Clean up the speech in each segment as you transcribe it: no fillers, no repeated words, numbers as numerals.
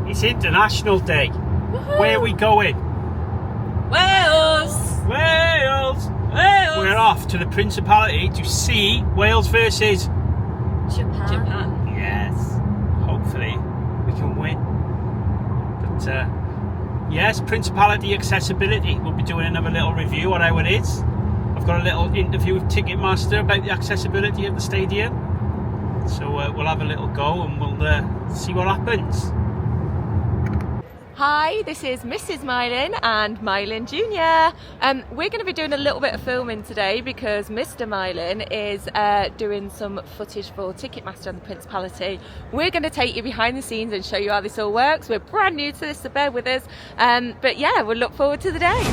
It's International Day. Where are we going? Wales! Wales! Wales! We're off to the Principality to see Wales versus Japan. Yes. Hopefully we can win. But yes, Principality accessibility. We'll be doing another little review on how it is. I've got a little interview with Ticketmaster about the accessibility of the stadium. So we'll have a little go and we'll see what happens. Hi, this is Mrs. Myelin and Myelin Jr. We're going to be doing a little bit of filming today because Mr. Myelin is doing some footage for Ticketmaster on the Principality. We're going to take you behind the scenes and show you how this all works. We're brand new to this, so bear with us. But yeah, we'll look forward to the day.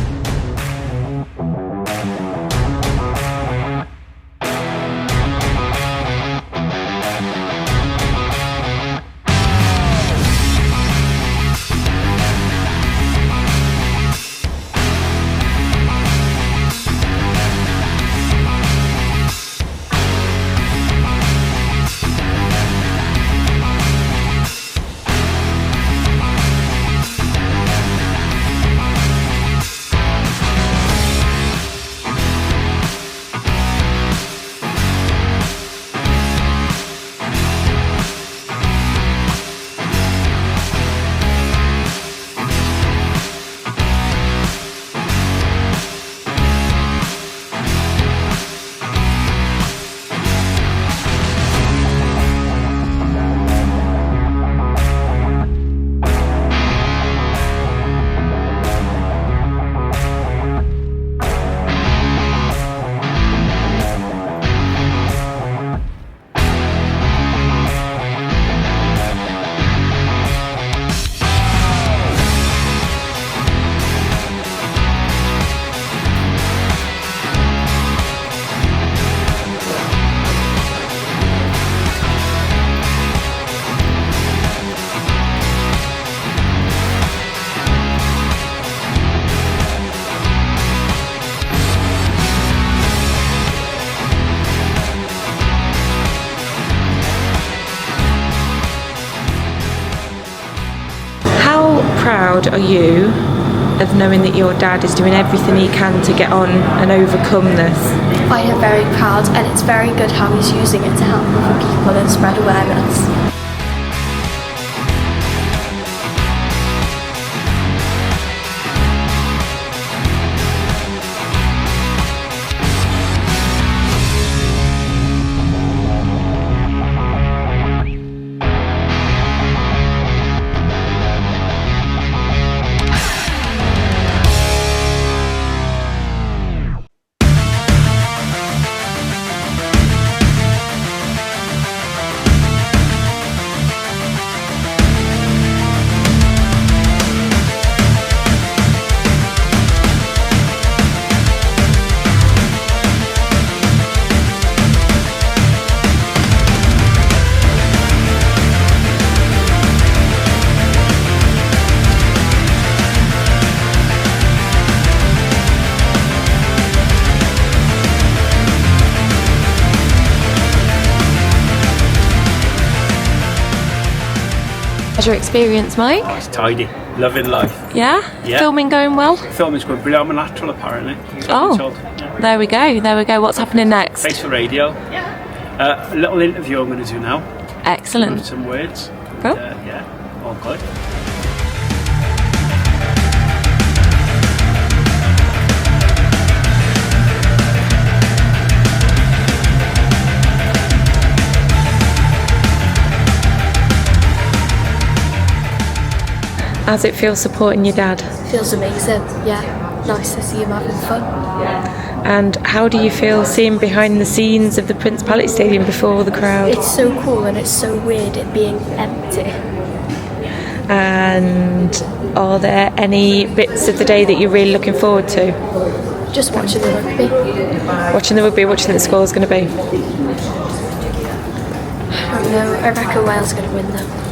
How proud are you of knowing that your dad is doing everything he can to get on and overcome this? I am very proud, and it's very good how he's using it to help other people and spread awareness. How's your experience, Mike? Oh, it's tidy. Loving life. Yeah? Filming going well? Filming's going brilliant. I'm a natural, apparently. Oh, there we go. There we go. What's happening next? Face for radio. A little interview I'm going to do now. Excellent. With some words. Cool. Yeah, all good. How's it feel supporting your dad? Feels amazing, yeah. Nice to see him having fun. And how do you feel seeing behind the scenes of the Principality Stadium before the crowd? It's so cool and it's so weird it being empty. And are there any bits of the day that you're really looking forward to? Just watching the rugby. Watching the rugby, what do you think the score's going to be? I don't know, I reckon Wales are going to win though.